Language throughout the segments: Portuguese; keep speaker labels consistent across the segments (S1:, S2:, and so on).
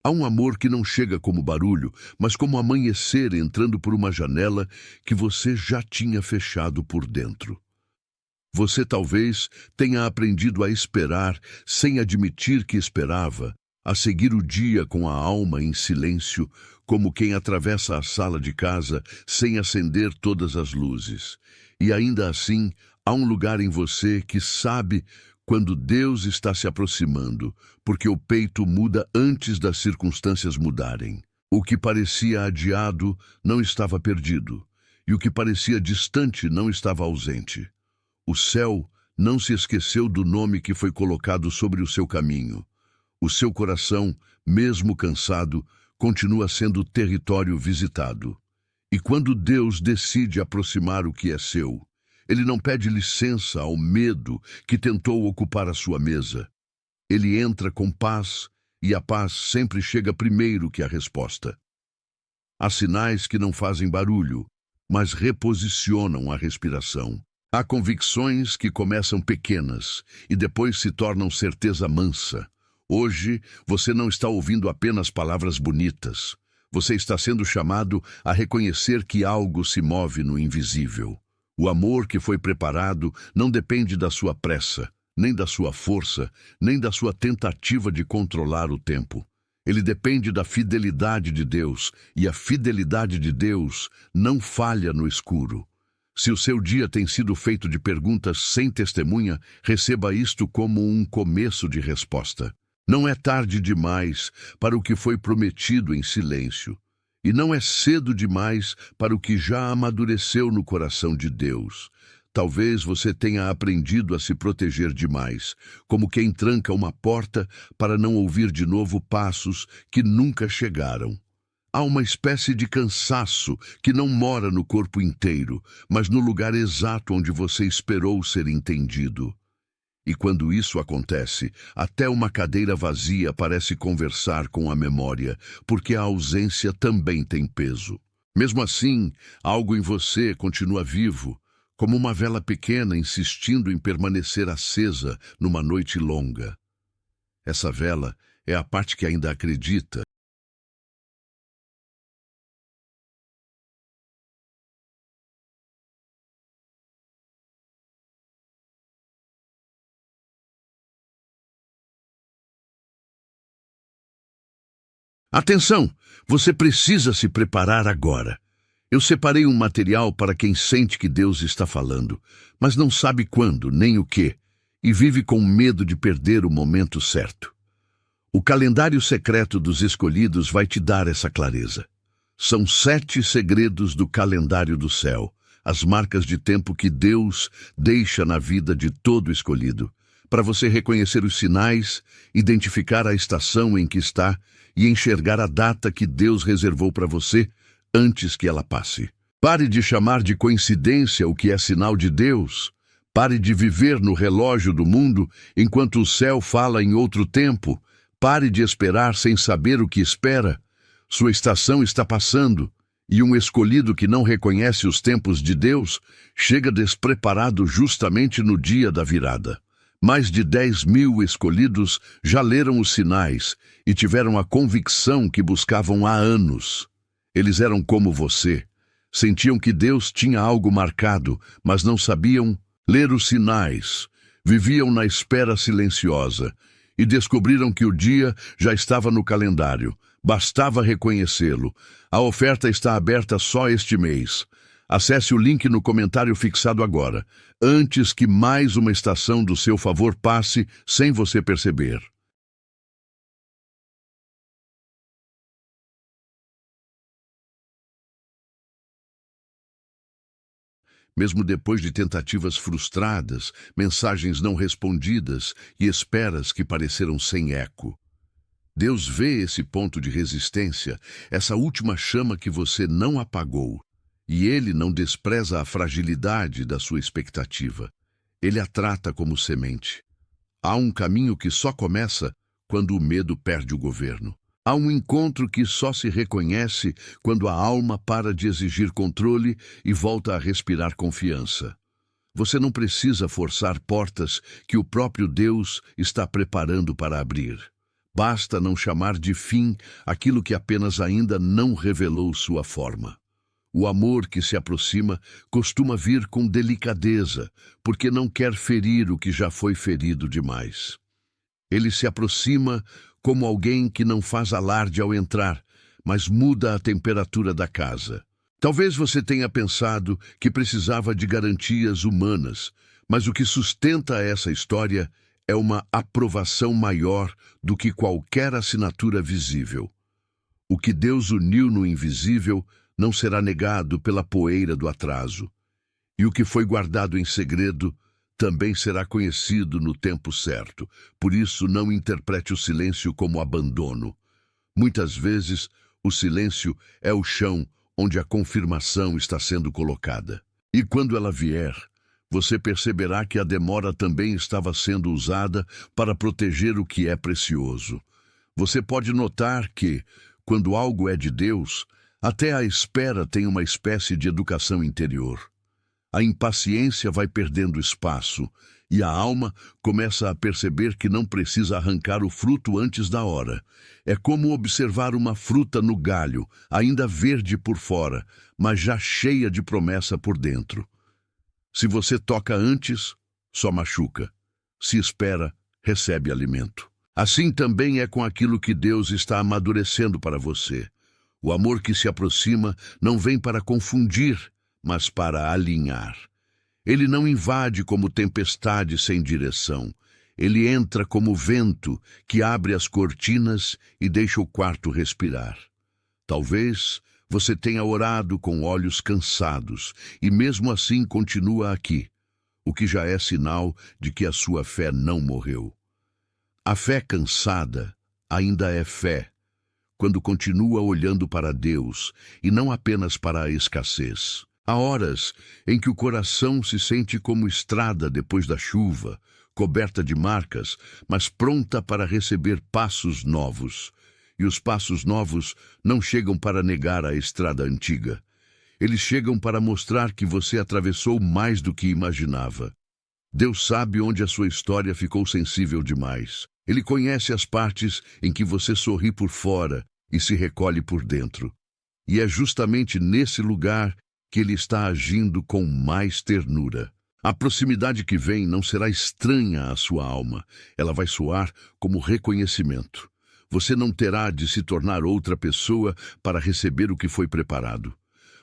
S1: Há um amor que não chega como barulho, mas como amanhecer entrando por uma janela que você já tinha fechado por dentro. Você talvez tenha aprendido a esperar sem admitir que esperava, a seguir o dia com a alma em silêncio, como quem atravessa a sala de casa sem acender todas as luzes. E ainda assim, há um lugar em você que sabe quando Deus está se aproximando, porque o peito muda antes das circunstâncias mudarem. O que parecia adiado não estava perdido, e o que parecia distante não estava ausente. O céu não se esqueceu do nome que foi colocado sobre o seu caminho. O seu coração, mesmo cansado, continua sendo território visitado. E quando Deus decide aproximar o que é seu, Ele não pede licença ao medo que tentou ocupar a sua mesa. Ele entra com paz, e a paz sempre chega primeiro que a resposta. Há sinais que não fazem barulho, mas reposicionam a respiração. Há convicções que começam pequenas e depois se tornam certeza mansa. Hoje, você não está ouvindo apenas palavras bonitas. Você está sendo chamado a reconhecer que algo se move no invisível. O amor que foi preparado não depende da sua pressa, nem da sua força, nem da sua tentativa de controlar o tempo. Ele depende da fidelidade de Deus, e a fidelidade de Deus não falha no escuro. Se o seu dia tem sido feito de perguntas sem testemunha, receba isto como um começo de resposta. Não é tarde demais para o que foi prometido em silêncio, e não é cedo demais para o que já amadureceu no coração de Deus. Talvez você tenha aprendido a se proteger demais, como quem tranca uma porta para não ouvir de novo passos que nunca chegaram. Há uma espécie de cansaço que não mora no corpo inteiro, mas no lugar exato onde você esperou ser entendido. E quando isso acontece, até uma cadeira vazia parece conversar com a memória, porque a ausência também tem peso. Mesmo assim, algo em você continua vivo, como uma vela pequena insistindo em permanecer acesa numa noite longa. Essa vela é a parte que ainda acredita. Atenção! Você precisa se preparar agora. Eu separei um material para quem sente que Deus está falando, mas não sabe quando nem o que, e vive com medo de perder o momento certo. O calendário secreto dos escolhidos vai te dar essa clareza. São 7 segredos do calendário do céu, as marcas de tempo que Deus deixa na vida de todo escolhido, para você reconhecer os sinais, identificar a estação em que está e enxergar a data que Deus reservou para você antes que ela passe. Pare de chamar de coincidência o que é sinal de Deus. Pare de viver no relógio do mundo enquanto o céu fala em outro tempo. Pare de esperar sem saber o que espera. Sua estação está passando, e um escolhido que não reconhece os tempos de Deus chega despreparado justamente no dia da virada. Mais de 10.000 escolhidos já leram os sinais e tiveram a convicção que buscavam há anos. Eles eram como você. Sentiam que Deus tinha algo marcado, mas não sabiam ler os sinais. Viviam na espera silenciosa e descobriram que o dia já estava no calendário. Bastava reconhecê-lo. A oferta está aberta só este mês. Acesse o link no comentário fixado agora, antes que mais uma estação do seu favor passe sem você perceber. Mesmo depois de tentativas frustradas, mensagens não respondidas e esperas que pareceram sem eco. Deus vê esse ponto de resistência, essa última chama que você não apagou. E Ele não despreza a fragilidade da sua expectativa. Ele a trata como semente. Há um caminho que só começa quando o medo perde o governo. Há um encontro que só se reconhece quando a alma para de exigir controle e volta a respirar confiança. Você não precisa forçar portas que o próprio Deus está preparando para abrir. Basta não chamar de fim aquilo que apenas ainda não revelou sua forma. O amor que se aproxima costuma vir com delicadeza, porque não quer ferir o que já foi ferido demais. Ele se aproxima como alguém que não faz alarde ao entrar, mas muda a temperatura da casa. Talvez você tenha pensado que precisava de garantias humanas, mas o que sustenta essa história é uma aprovação maior do que qualquer assinatura visível. O que Deus uniu no invisível não será negado pela poeira do atraso. E o que foi guardado em segredo também será conhecido no tempo certo. Por isso, não interprete o silêncio como abandono. Muitas vezes, o silêncio é o chão onde a confirmação está sendo colocada. E quando ela vier, você perceberá que a demora também estava sendo usada para proteger o que é precioso. Você pode notar que, quando algo é de Deus, até a espera tem uma espécie de educação interior. A impaciência vai perdendo espaço e a alma começa a perceber que não precisa arrancar o fruto antes da hora. É como observar uma fruta no galho, ainda verde por fora, mas já cheia de promessa por dentro. Se você toca antes, só machuca. Se espera, recebe alimento. Assim também é com aquilo que Deus está amadurecendo para você. O amor que se aproxima não vem para confundir, mas para alinhar. Ele não invade como tempestade sem direção. Ele entra como vento que abre as cortinas e deixa o quarto respirar. Talvez você tenha orado com olhos cansados e mesmo assim continua aqui, o que já é sinal de que a sua fé não morreu. A fé cansada ainda é fé, quando continua olhando para Deus e não apenas para a escassez. Há horas em que o coração se sente como estrada depois da chuva, coberta de marcas, mas pronta para receber passos novos. E os passos novos não chegam para negar a estrada antiga. Eles chegam para mostrar que você atravessou mais do que imaginava. Deus sabe onde a sua história ficou sensível demais. Ele conhece as partes em que você sorri por fora e se recolhe por dentro. E é justamente nesse lugar que Ele está agindo com mais ternura. A proximidade que vem não será estranha à sua alma. Ela vai soar como reconhecimento. Você não terá de se tornar outra pessoa para receber o que foi preparado.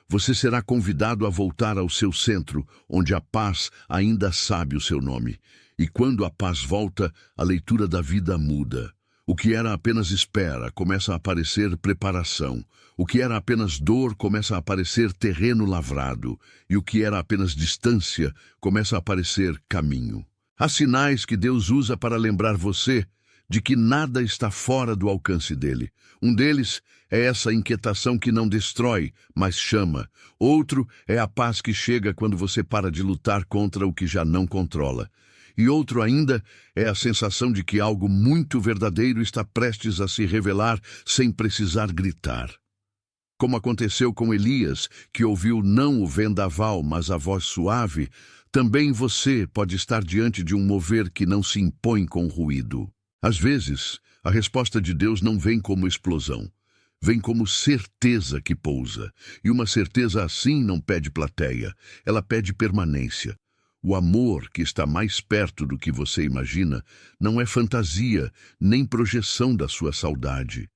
S1: Você será convidado a voltar ao seu centro, onde a paz ainda sabe o seu nome. E quando a paz volta, a leitura da vida muda. O que era apenas espera começa a aparecer preparação. O que era apenas dor começa a aparecer terreno lavrado. E o que era apenas distância começa a aparecer caminho. Há sinais que Deus usa para lembrar você de que nada está fora do alcance dele. Um deles é essa inquietação que não destrói, mas chama. Outro é a paz que chega quando você para de lutar contra o que já não controla. E outro ainda é a sensação de que algo muito verdadeiro está prestes a se revelar sem precisar gritar. Como aconteceu com Elias, que ouviu não o vendaval, mas a voz suave, também você pode estar diante de um mover que não se impõe com ruído. Às vezes, a resposta de Deus não vem como explosão. Vem como certeza que pousa. E uma certeza assim não pede plateia, ela pede permanência. O amor que está mais perto do que você imagina não é fantasia, nem projeção da sua saudade.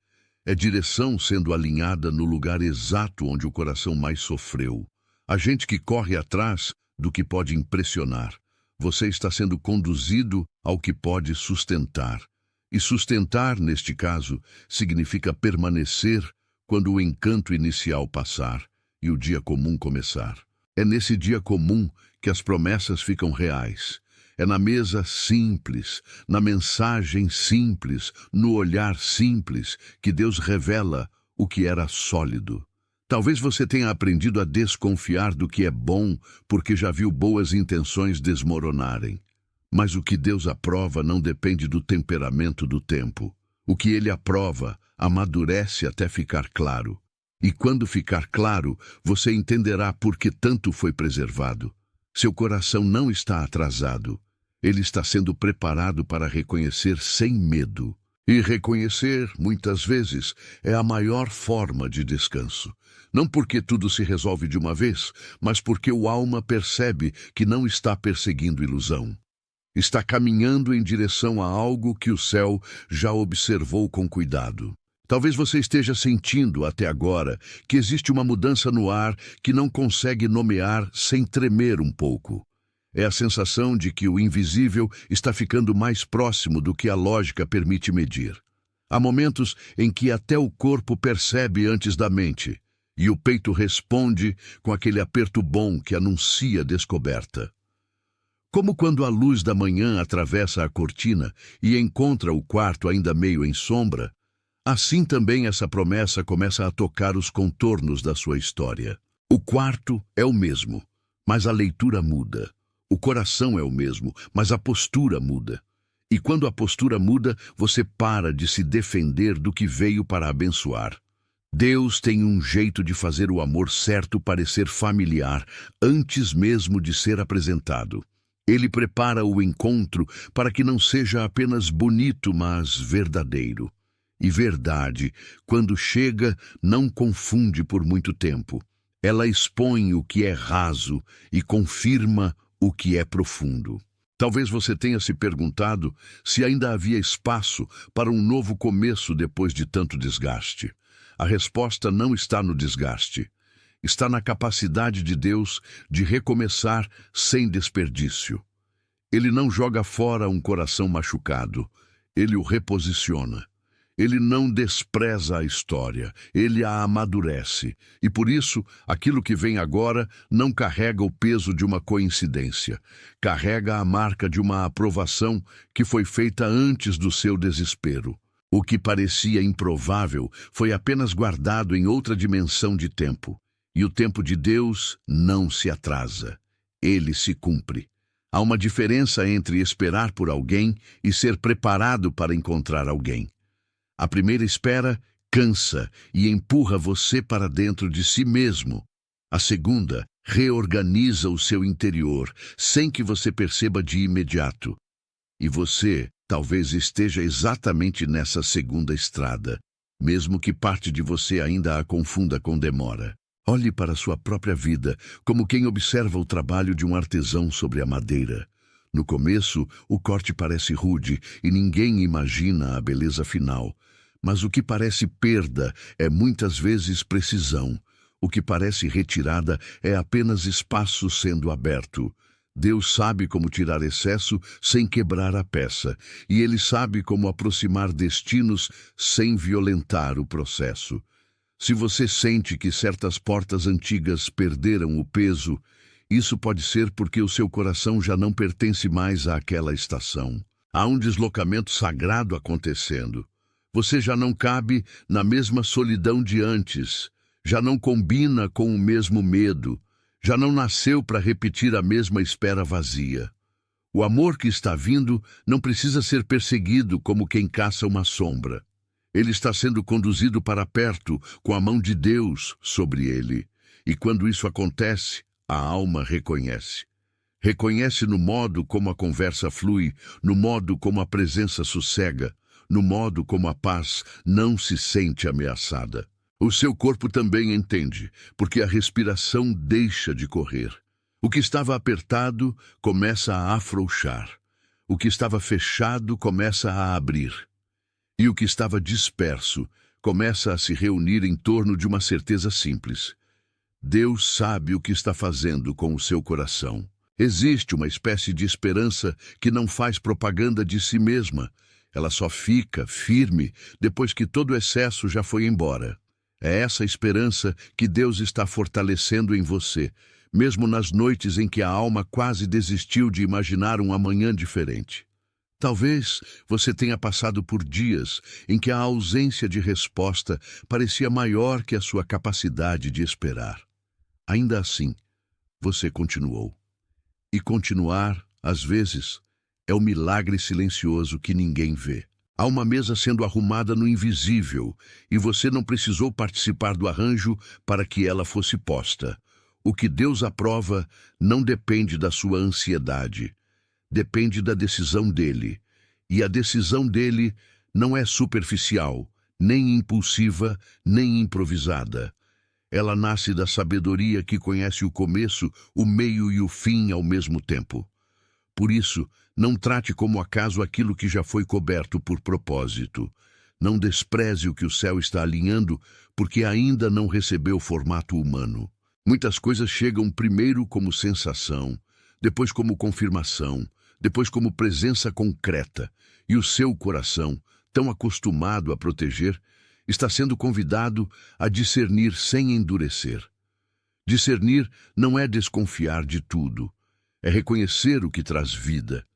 S1: É direção sendo alinhada no lugar exato onde o coração mais sofreu. Há gente que corre atrás do que pode impressionar. Você está sendo conduzido ao que pode sustentar. E sustentar, neste caso, significa permanecer quando o encanto inicial passar e o dia comum começar. É nesse dia comum que as promessas ficam reais. É na mesa simples, na mensagem simples, no olhar simples, que Deus revela o que era sólido. Talvez você tenha aprendido a desconfiar do que é bom porque já viu boas intenções desmoronarem. Mas o que Deus aprova não depende do temperamento do tempo. O que Ele aprova amadurece até ficar claro. E quando ficar claro, você entenderá por que tanto foi preservado. Seu coração não está atrasado. Ele está sendo preparado para reconhecer sem medo. E reconhecer, muitas vezes, é a maior forma de descanso. Não porque tudo se resolve de uma vez, mas porque o alma percebe que não está perseguindo ilusão. Está caminhando em direção a algo que o céu já observou com cuidado. Talvez você esteja sentindo até agora que existe uma mudança no ar que não consegue nomear sem tremer um pouco. É a sensação de que o invisível está ficando mais próximo do que a lógica permite medir. Há momentos em que até o corpo percebe antes da mente, e o peito responde com aquele aperto bom que anuncia descoberta. Como quando a luz da manhã atravessa a cortina e encontra o quarto ainda meio em sombra, assim também essa promessa começa a tocar os contornos da sua história. O quarto é o mesmo, mas a leitura muda. O coração é o mesmo, mas a postura muda. E quando a postura muda, você para de se defender do que veio para abençoar. Deus tem um jeito de fazer o amor certo parecer familiar antes mesmo de ser apresentado. Ele prepara o encontro para que não seja apenas bonito, mas verdadeiro. E verdade, quando chega, não confunde por muito tempo. Ela expõe o que é raso e confirma o que é profundo. Talvez você tenha se perguntado se ainda havia espaço para um novo começo depois de tanto desgaste. A resposta não está no desgaste. Está na capacidade de Deus de recomeçar sem desperdício. Ele não joga fora um coração machucado, ele o reposiciona. Ele não despreza a história, ele a amadurece. E por isso, aquilo que vem agora não carrega o peso de uma coincidência. Carrega a marca de uma aprovação que foi feita antes do seu desespero. O que parecia improvável foi apenas guardado em outra dimensão de tempo. E o tempo de Deus não se atrasa. Ele se cumpre. Há uma diferença entre esperar por alguém e ser preparado para encontrar alguém. A primeira espera cansa e empurra você para dentro de si mesmo. A segunda reorganiza o seu interior, sem que você perceba de imediato. E você talvez esteja exatamente nessa segunda estrada, mesmo que parte de você ainda a confunda com demora. Olhe para sua própria vida como quem observa o trabalho de um artesão sobre a madeira. No começo, o corte parece rude e ninguém imagina a beleza final. Mas o que parece perda é muitas vezes precisão. O que parece retirada é apenas espaço sendo aberto. Deus sabe como tirar excesso sem quebrar a peça, e Ele sabe como aproximar destinos sem violentar o processo. Se você sente que certas portas antigas perderam o peso, isso pode ser porque o seu coração já não pertence mais àquela estação. Há um deslocamento sagrado acontecendo. Você já não cabe na mesma solidão de antes, já não combina com o mesmo medo, já não nasceu para repetir a mesma espera vazia. O amor que está vindo não precisa ser perseguido como quem caça uma sombra. Ele está sendo conduzido para perto com a mão de Deus sobre ele. E quando isso acontece, a alma reconhece. Reconhece no modo como a conversa flui, no modo como a presença sossega, no modo como a paz não se sente ameaçada. O seu corpo também entende, porque a respiração deixa de correr. O que estava apertado começa a afrouxar. O que estava fechado começa a abrir. E o que estava disperso começa a se reunir em torno de uma certeza simples. Deus sabe o que está fazendo com o seu coração. Existe uma espécie de esperança que não faz propaganda de si mesma. Ela só fica firme depois que todo o excesso já foi embora. É essa esperança que Deus está fortalecendo em você, mesmo nas noites em que a alma quase desistiu de imaginar um amanhã diferente. Talvez você tenha passado por dias em que a ausência de resposta parecia maior que a sua capacidade de esperar. Ainda assim, você continuou. E continuar, às vezes, é o milagre silencioso que ninguém vê. Há uma mesa sendo arrumada no invisível e você não precisou participar do arranjo para que ela fosse posta. O que Deus aprova não depende da sua ansiedade, depende da decisão dele. E a decisão dele não é superficial, nem impulsiva, nem improvisada. Ela nasce da sabedoria que conhece o começo, o meio e o fim ao mesmo tempo. Por isso, não trate como acaso aquilo que já foi coberto por propósito. Não despreze o que o céu está alinhando, porque ainda não recebeu formato humano. Muitas coisas chegam primeiro como sensação, depois como confirmação, depois como presença concreta, e o seu coração, tão acostumado a proteger, está sendo convidado a discernir sem endurecer. Discernir não é desconfiar de tudo, é reconhecer o que traz vida.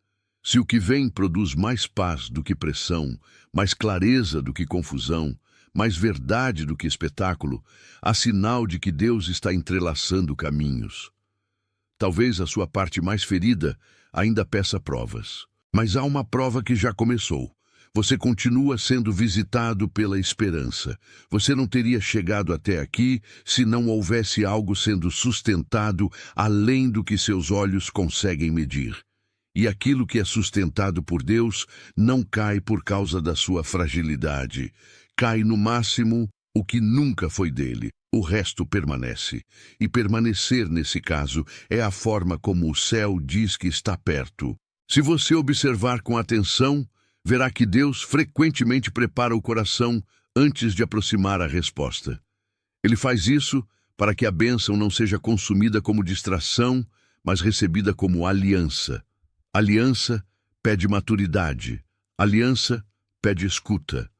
S1: Se o que vem produz mais paz do que pressão, mais clareza do que confusão, mais verdade do que espetáculo, há sinal de que Deus está entrelaçando caminhos. Talvez a sua parte mais ferida ainda peça provas, mas há uma prova que já começou. Você continua sendo visitado pela esperança. Você não teria chegado até aqui se não houvesse algo sendo sustentado além do que seus olhos conseguem medir. E aquilo que é sustentado por Deus não cai por causa da sua fragilidade. Cai no máximo o que nunca foi dele. O resto permanece. E permanecer, nesse caso, é a forma como o céu diz que está perto. Se você observar com atenção, verá que Deus frequentemente prepara o coração antes de aproximar a resposta. Ele faz isso para que a bênção não seja consumida como distração, mas recebida como aliança. Aliança pede maturidade. Aliança pede escuta.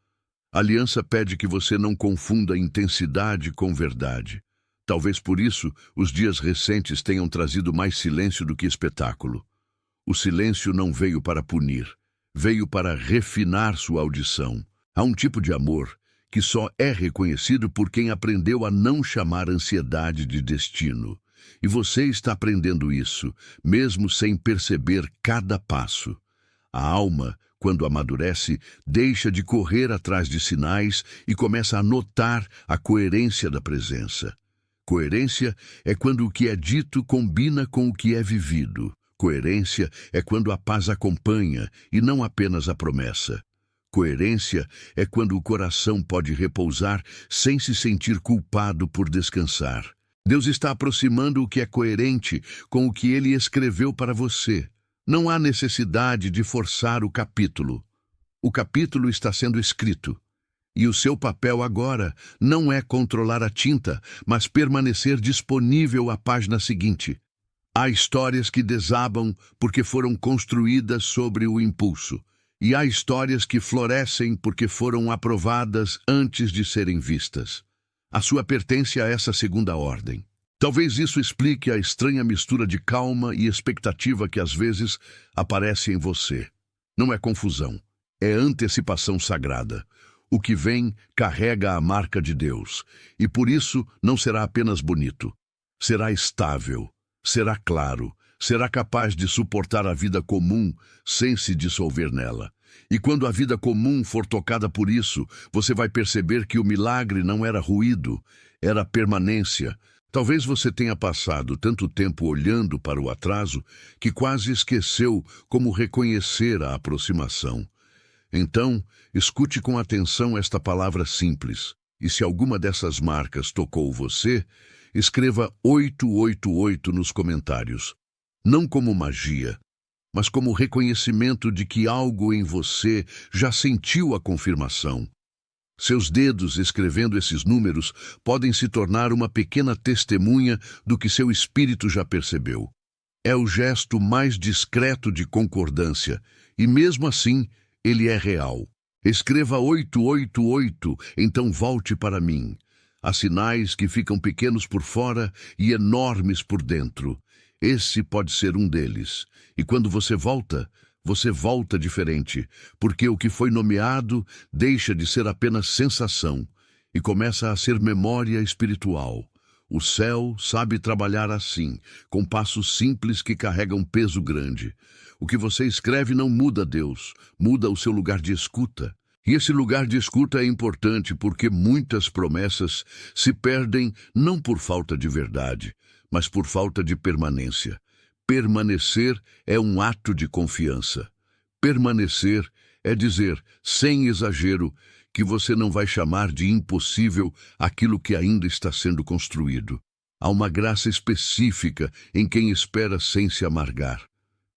S1: Aliança pede que você não confunda intensidade com verdade. Talvez por isso os dias recentes tenham trazido mais silêncio do que espetáculo. O silêncio não veio para punir. Veio para refinar sua audição. Há um tipo de amor que só é reconhecido por quem aprendeu a não chamar ansiedade de destino. E você está aprendendo isso, mesmo sem perceber cada passo. A alma, quando amadurece, deixa de correr atrás de sinais e começa a notar a coerência da presença. Coerência é quando o que é dito combina com o que é vivido. Coerência é quando a paz acompanha e não apenas a promessa. Coerência é quando o coração pode repousar sem se sentir culpado por descansar. Deus está aproximando o que é coerente com o que Ele escreveu para você. Não há necessidade de forçar o capítulo. O capítulo está sendo escrito. E o seu papel agora não é controlar a tinta, mas permanecer disponível à página seguinte. Há histórias que desabam porque foram construídas sobre o impulso. E há histórias que florescem porque foram aprovadas antes de serem vistas. A sua pertence a essa segunda ordem. Talvez isso explique a estranha mistura de calma e expectativa que às vezes aparece em você. Não é confusão, é antecipação sagrada. O que vem carrega a marca de Deus, e por isso não será apenas bonito. Será estável. Será claro, será capaz de suportar a vida comum sem se dissolver nela. E quando a vida comum for tocada por isso, você vai perceber que o milagre não era ruído, era permanência. Talvez você tenha passado tanto tempo olhando para o atraso que quase esqueceu como reconhecer a aproximação. Então, escute com atenção esta palavra simples. E se alguma dessas marcas tocou você, escreva 888 nos comentários. Não como magia, mas como reconhecimento de que algo em você já sentiu a confirmação. Seus dedos escrevendo esses números podem se tornar uma pequena testemunha do que seu espírito já percebeu. É o gesto mais discreto de concordância, e mesmo assim, ele é real. Escreva 888, então volte para mim. Há sinais que ficam pequenos por fora e enormes por dentro. Esse pode ser um deles. E quando você volta diferente, porque o que foi nomeado deixa de ser apenas sensação e começa a ser memória espiritual. O céu sabe trabalhar assim, com passos simples que carregam peso grande. O que você escreve não muda Deus, muda o seu lugar de escuta. E esse lugar de escuta é importante porque muitas promessas se perdem não por falta de verdade, mas por falta de permanência. Permanecer é um ato de confiança. Permanecer é dizer, sem exagero, que você não vai chamar de impossível aquilo que ainda está sendo construído. Há uma graça específica em quem espera sem se amargar.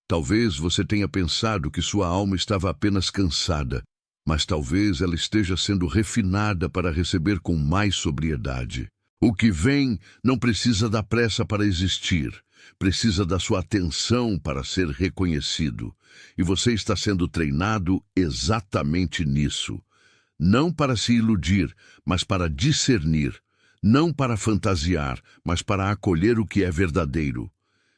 S1: Talvez você tenha pensado que sua alma estava apenas cansada, mas talvez ela esteja sendo refinada para receber com mais sobriedade. O que vem não precisa da pressa para existir, precisa da sua atenção para ser reconhecido. E você está sendo treinado exatamente nisso. Não para se iludir, mas para discernir. Não para fantasiar, mas para acolher o que é verdadeiro.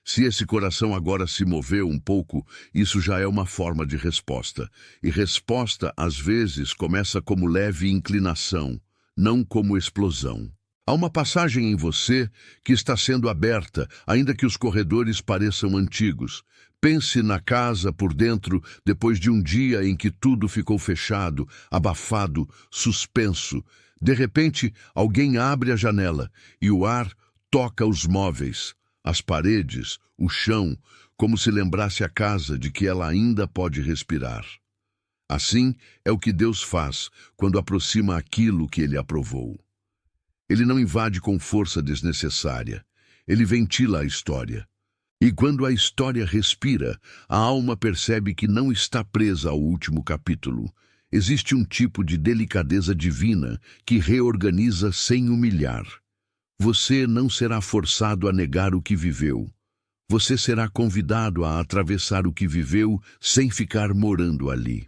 S1: Se esse coração agora se moveu um pouco, isso já é uma forma de resposta. E resposta, às vezes, começa como leve inclinação, não como explosão. Há uma passagem em você que está sendo aberta, ainda que os corredores pareçam antigos. Pense na casa por dentro depois de um dia em que tudo ficou fechado, abafado, suspenso. De repente, alguém abre a janela e o ar toca os móveis, as paredes, o chão, como se lembrasse a casa de que ela ainda pode respirar. Assim é o que Deus faz quando aproxima aquilo que Ele aprovou. Ele não invade com força desnecessária. Ele ventila a história. E quando a história respira, a alma percebe que não está presa ao último capítulo. Existe um tipo de delicadeza divina que reorganiza sem humilhar. Você não será forçado a negar o que viveu. Você será convidado a atravessar o que viveu sem ficar morando ali.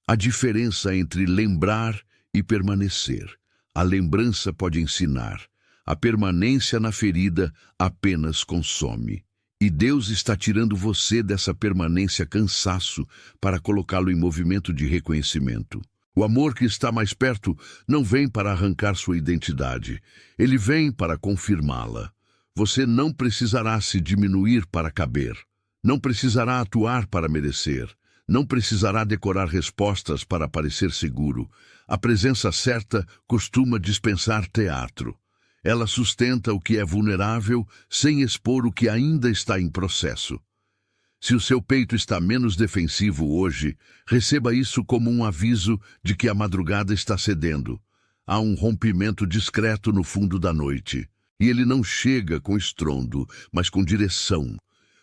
S1: A diferença entre lembrar e permanecer. A lembrança pode ensinar. A permanência na ferida apenas consome. E Deus está tirando você dessa permanência cansaço para colocá-lo em movimento de reconhecimento. O amor que está mais perto não vem para arrancar sua identidade. Ele vem para confirmá-la. Você não precisará se diminuir para caber. Não precisará atuar para merecer. Não precisará decorar respostas para parecer seguro. A presença certa costuma dispensar teatro. Ela sustenta o que é vulnerável sem expor o que ainda está em processo. Se o seu peito está menos defensivo hoje, receba isso como um aviso de que a madrugada está cedendo. Há um rompimento discreto no fundo da noite. E ele não chega com estrondo, mas com direção.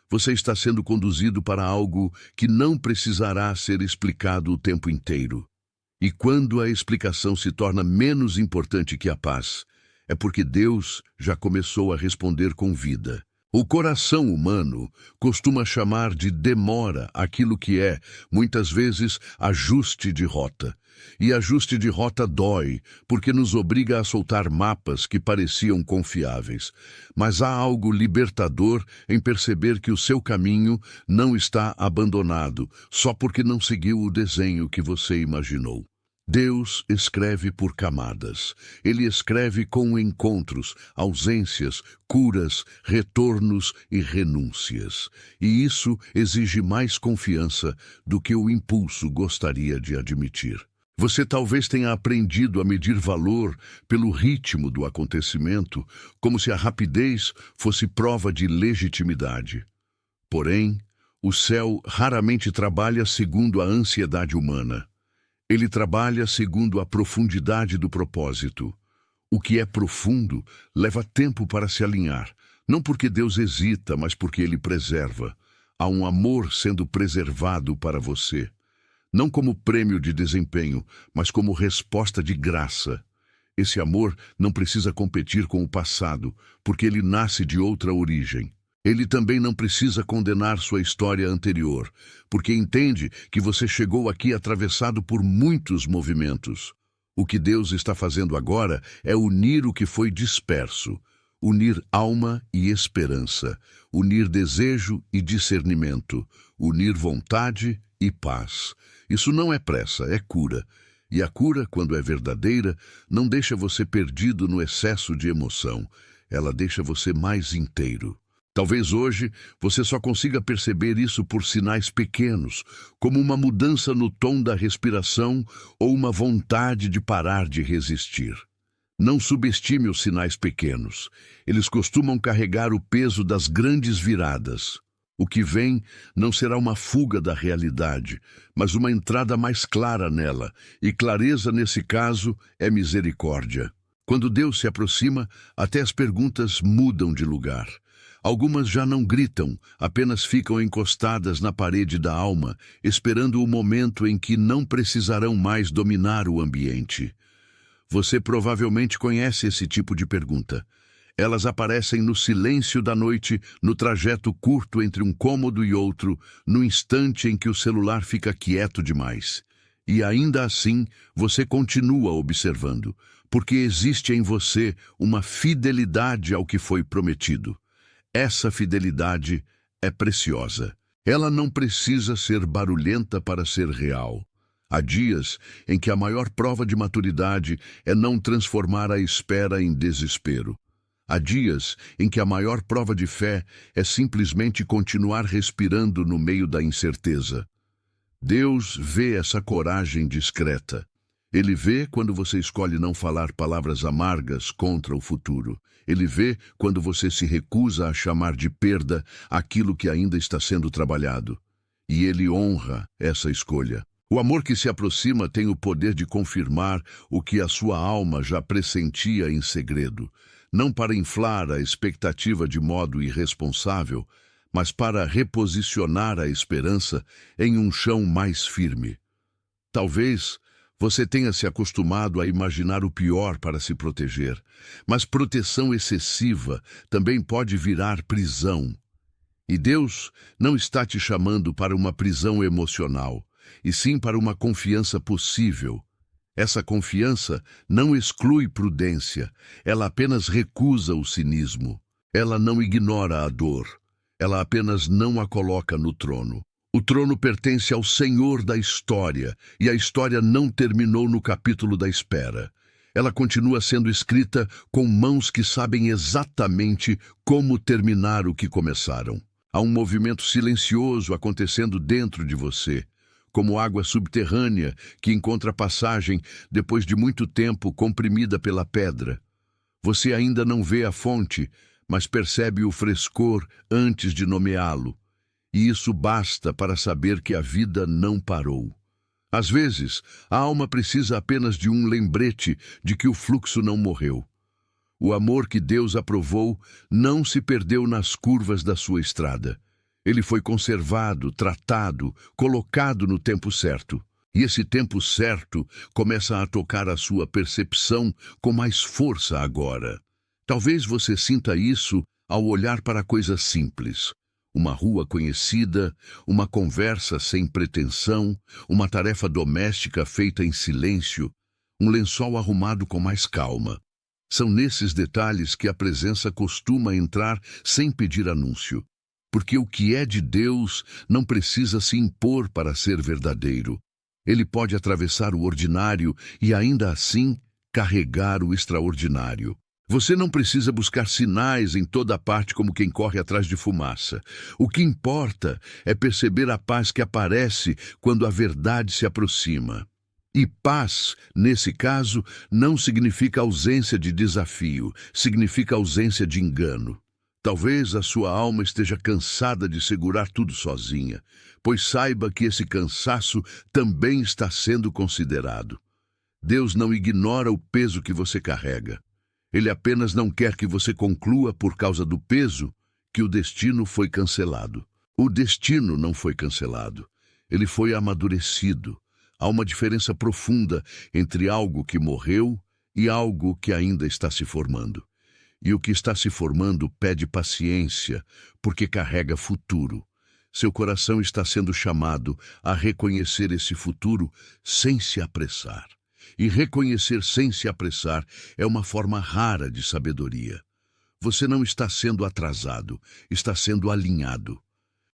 S1: Você está sendo conduzido para algo que não precisará ser explicado o tempo inteiro. E quando a explicação se torna menos importante que a paz, é porque Deus já começou a responder com vida. O coração humano costuma chamar de demora aquilo que é, muitas vezes, ajuste de rota. E ajuste de rota dói, porque nos obriga a soltar mapas que pareciam confiáveis. Mas há algo libertador em perceber que o seu caminho não está abandonado, só porque não seguiu o desenho que você imaginou. Deus escreve por camadas. Ele escreve com encontros, ausências, curas, retornos e renúncias. E isso exige mais confiança do que o impulso gostaria de admitir. Você talvez tenha aprendido a medir valor pelo ritmo do acontecimento, como se a rapidez fosse prova de legitimidade. Porém, o céu raramente trabalha segundo a ansiedade humana. Ele trabalha segundo a profundidade do propósito. O que é profundo leva tempo para se alinhar, não porque Deus hesita, mas porque Ele preserva. Há um amor sendo preservado para você. Não como prêmio de desempenho, mas como resposta de graça. Esse amor não precisa competir com o passado, porque ele nasce de outra origem. Ele também não precisa condenar sua história anterior, porque entende que você chegou aqui atravessado por muitos movimentos. O que Deus está fazendo agora é unir o que foi disperso, unir alma e esperança, unir desejo e discernimento, unir vontade e paz. Isso não é pressa, é cura. E a cura, quando é verdadeira, não deixa você perdido no excesso de emoção. Ela deixa você mais inteiro. Talvez hoje você só consiga perceber isso por sinais pequenos, como uma mudança no tom da respiração ou uma vontade de parar de resistir. Não subestime os sinais pequenos. Eles costumam carregar o peso das grandes viradas. O que vem não será uma fuga da realidade, mas uma entrada mais clara nela, e clareza nesse caso é misericórdia. Quando Deus se aproxima, até as perguntas mudam de lugar. Algumas já não gritam, apenas ficam encostadas na parede da alma, esperando o momento em que não precisarão mais dominar o ambiente. Você provavelmente conhece esse tipo de pergunta. Elas aparecem no silêncio da noite, no trajeto curto entre um cômodo e outro, no instante em que o celular fica quieto demais. E ainda assim, você continua observando, porque existe em você uma fidelidade ao que foi prometido. Essa fidelidade é preciosa. Ela não precisa ser barulhenta para ser real. Há dias em que a maior prova de maturidade é não transformar a espera em desespero. Há dias em que a maior prova de fé é simplesmente continuar respirando no meio da incerteza. Deus vê essa coragem discreta. Ele vê quando você escolhe não falar palavras amargas contra o futuro. Ele vê quando você se recusa a chamar de perda aquilo que ainda está sendo trabalhado. E ele honra essa escolha. O amor que se aproxima tem o poder de confirmar o que a sua alma já pressentia em segredo. Não para inflar a expectativa de modo irresponsável, mas para reposicionar a esperança em um chão mais firme. Talvez você tenha se acostumado a imaginar o pior para se proteger, mas proteção excessiva também pode virar prisão. E Deus não está te chamando para uma prisão emocional, e sim para uma confiança possível. Essa confiança não exclui prudência, ela apenas recusa o cinismo. Ela não ignora a dor, ela apenas não a coloca no trono. O trono pertence ao Senhor da história, e a história não terminou no capítulo da espera. Ela continua sendo escrita com mãos que sabem exatamente como terminar o que começaram. Há um movimento silencioso acontecendo dentro de você, como água subterrânea que encontra passagem depois de muito tempo comprimida pela pedra. Você ainda não vê a fonte, mas percebe o frescor antes de nomeá-lo. E isso basta para saber que a vida não parou. Às vezes, a alma precisa apenas de um lembrete de que o fluxo não morreu. O amor que Deus aprovou não se perdeu nas curvas da sua estrada. Ele foi conservado, tratado, colocado no tempo certo. E esse tempo certo começa a tocar a sua percepção com mais força agora. Talvez você sinta isso ao olhar para coisas simples. Uma rua conhecida, uma conversa sem pretensão, uma tarefa doméstica feita em silêncio, um lençol arrumado com mais calma. São nesses detalhes que a presença costuma entrar sem pedir anúncio. Porque o que é de Deus não precisa se impor para ser verdadeiro. Ele pode atravessar o ordinário e ainda assim carregar o extraordinário. Você não precisa buscar sinais em toda parte como quem corre atrás de fumaça. O que importa é perceber a paz que aparece quando a verdade se aproxima. E paz, nesse caso, não significa ausência de desafio, significa ausência de engano. Talvez a sua alma esteja cansada de segurar tudo sozinha, pois saiba que esse cansaço também está sendo considerado. Deus não ignora o peso que você carrega. Ele apenas não quer que você conclua por causa do peso que o destino foi cancelado. O destino não foi cancelado. Ele foi amadurecido. Há uma diferença profunda entre algo que morreu e algo que ainda está se formando. E o que está se formando pede paciência, porque carrega futuro. Seu coração está sendo chamado a reconhecer esse futuro sem se apressar. E reconhecer sem se apressar é uma forma rara de sabedoria. Você não está sendo atrasado, está sendo alinhado.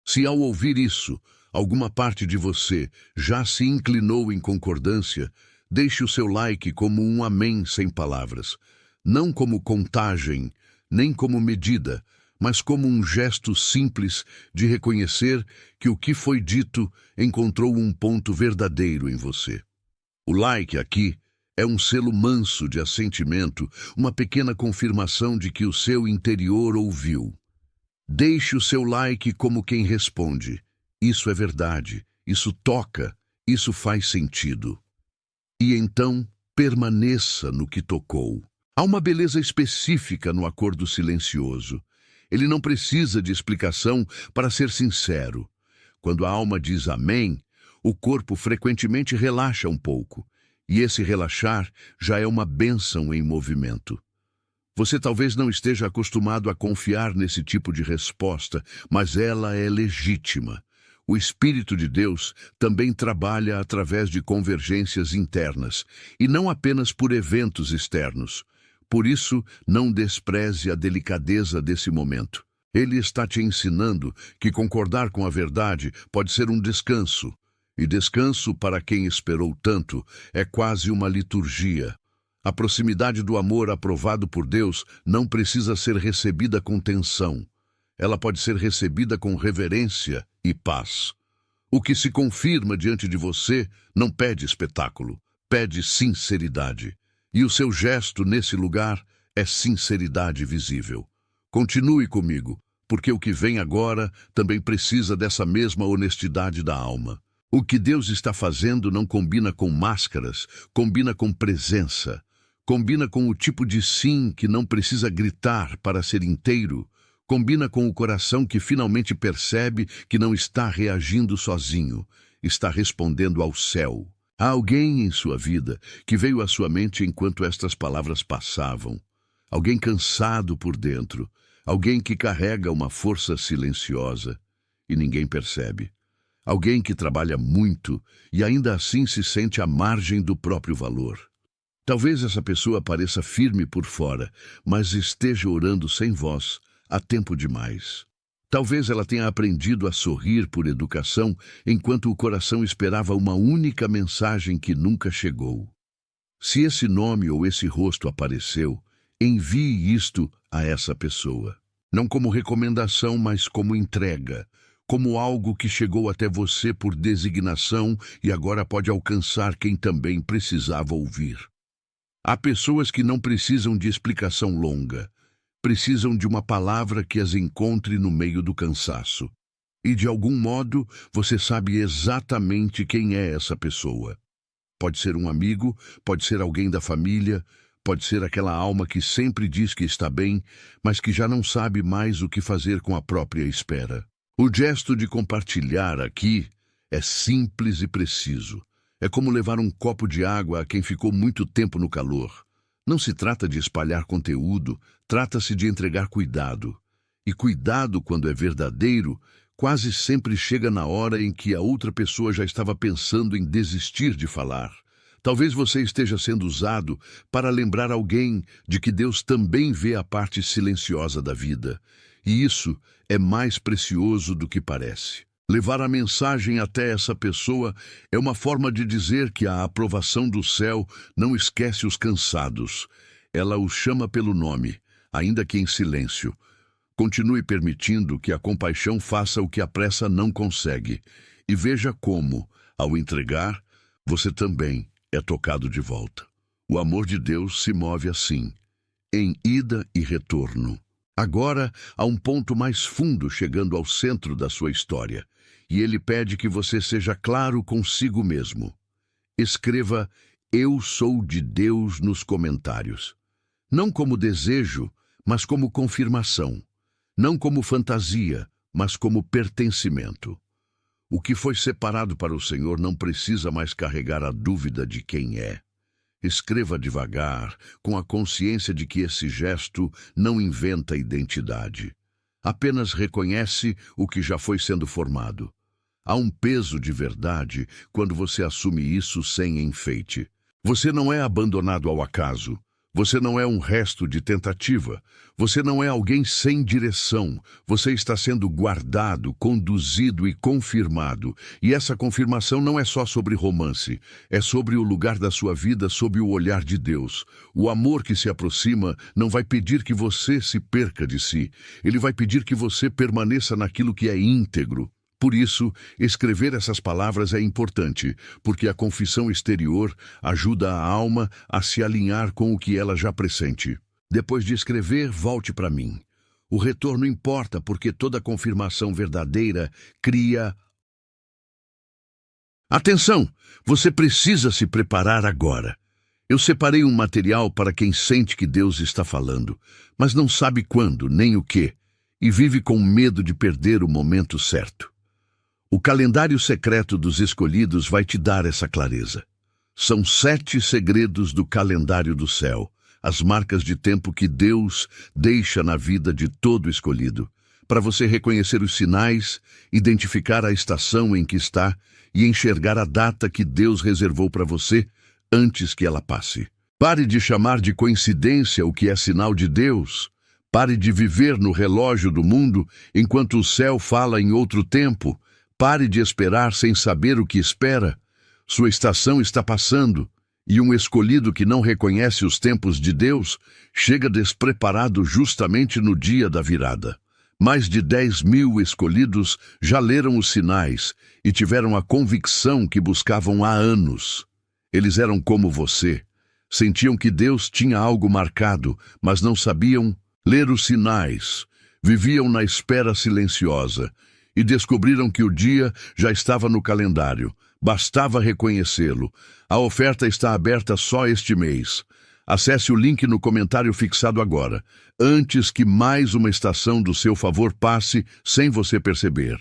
S1: Se ao ouvir isso, alguma parte de você já se inclinou em concordância, deixe o seu like como um amém sem palavras. Não como contagem, nem como medida, mas como um gesto simples de reconhecer que o que foi dito encontrou um ponto verdadeiro em você. O like aqui é um selo manso de assentimento, uma pequena confirmação de que o seu interior ouviu. Deixe o seu like como quem responde: isso é verdade, isso toca, isso faz sentido. E então, permaneça no que tocou. Há uma beleza específica no acordo silencioso. Ele não precisa de explicação para ser sincero. Quando a alma diz amém, o corpo frequentemente relaxa um pouco, e esse relaxar já é uma bênção em movimento. Você talvez não esteja acostumado a confiar nesse tipo de resposta, mas ela é legítima. O Espírito de Deus também trabalha através de convergências internas, e não apenas por eventos externos. Por isso, não despreze a delicadeza desse momento. Ele está te ensinando que concordar com a verdade pode ser um descanso. E descanso, para quem esperou tanto, é quase uma liturgia. A proximidade do amor aprovado por Deus não precisa ser recebida com tensão. Ela pode ser recebida com reverência e paz. O que se confirma diante de você não pede espetáculo, pede sinceridade. E o seu gesto nesse lugar é sinceridade visível. Continue comigo, porque o que vem agora também precisa dessa mesma honestidade da alma. O que Deus está fazendo não combina com máscaras, combina com presença. Combina com o tipo de sim que não precisa gritar para ser inteiro. Combina com o coração que finalmente percebe que não está reagindo sozinho, está respondendo ao céu. Há alguém em sua vida que veio à sua mente enquanto estas palavras passavam. Alguém cansado por dentro, alguém que carrega uma força silenciosa e ninguém percebe. Alguém que trabalha muito e ainda assim se sente à margem do próprio valor. Talvez essa pessoa pareça firme por fora, mas esteja orando sem voz há tempo demais. Talvez ela tenha aprendido a sorrir por educação, enquanto o coração esperava uma única mensagem que nunca chegou. Se esse nome ou esse rosto apareceu, envie isto a essa pessoa. Não como recomendação, mas como entrega, como algo que chegou até você por designação e agora pode alcançar quem também precisava ouvir. Há pessoas que não precisam de explicação longa, precisam de uma palavra que as encontre no meio do cansaço. E de algum modo, você sabe exatamente quem é essa pessoa. Pode ser um amigo, pode ser alguém da família, pode ser aquela alma que sempre diz que está bem, mas que já não sabe mais o que fazer com a própria espera. O gesto de compartilhar aqui é simples e preciso. É como levar um copo de água a quem ficou muito tempo no calor. Não se trata de espalhar conteúdo, trata-se de entregar cuidado. E cuidado, quando é verdadeiro, quase sempre chega na hora em que a outra pessoa já estava pensando em desistir de falar. Talvez você esteja sendo usado para lembrar alguém de que Deus também vê a parte silenciosa da vida. E isso é mais precioso do que parece. Levar a mensagem até essa pessoa é uma forma de dizer que a aprovação do céu não esquece os cansados. Ela os chama pelo nome, ainda que em silêncio. Continue permitindo que a compaixão faça o que a pressa não consegue. E veja como, ao entregar, você também é tocado de volta. O amor de Deus se move assim, em ida e retorno. Agora, há um ponto mais fundo chegando ao centro da sua história. E ele pede que você seja claro consigo mesmo. Escreva "Eu sou de Deus" nos comentários. Não como desejo, mas como confirmação. Não como fantasia, mas como pertencimento. O que foi separado para o Senhor não precisa mais carregar a dúvida de quem é. Escreva devagar, com a consciência de que esse gesto não inventa identidade. Apenas reconhece o que já foi sendo formado. Há um peso de verdade quando você assume isso sem enfeite. Você não é abandonado ao acaso. Você não é um resto de tentativa. Você não é alguém sem direção. Você está sendo guardado, conduzido e confirmado. E essa confirmação não é só sobre romance. É sobre o lugar da sua vida sob o olhar de Deus. O amor que se aproxima não vai pedir que você se perca de si. Ele vai pedir que você permaneça naquilo que é íntegro. Por isso, escrever essas palavras é importante, porque a confissão exterior ajuda a alma a se alinhar com o que ela já pressente. Depois de escrever, volte para mim. O retorno importa porque toda confirmação verdadeira cria. Atenção! Você precisa se preparar agora. Eu separei um material para quem sente que Deus está falando, mas não sabe quando nem o que, e vive com medo de perder o momento certo. O calendário secreto dos escolhidos vai te dar essa clareza. São 7 segredos do calendário do céu, as marcas de tempo que Deus deixa na vida de todo escolhido, para você reconhecer os sinais, identificar a estação em que está e enxergar a data que Deus reservou para você antes que ela passe. Pare de chamar de coincidência o que é sinal de Deus. Pare de viver no relógio do mundo enquanto o céu fala em outro tempo. Pare de esperar sem saber o que espera. Sua estação está passando, e um escolhido que não reconhece os tempos de Deus chega despreparado justamente no dia da virada. Mais de 10.000 escolhidos já leram os sinais e tiveram a convicção que buscavam há anos. Eles eram como você. Sentiam que Deus tinha algo marcado, mas não sabiam ler os sinais. Viviam na espera silenciosa e descobriram que o dia já estava no calendário. Bastava reconhecê-lo. A oferta está aberta só este mês. Acesse o link no comentário fixado agora, antes que mais uma estação do seu favor passe sem você perceber.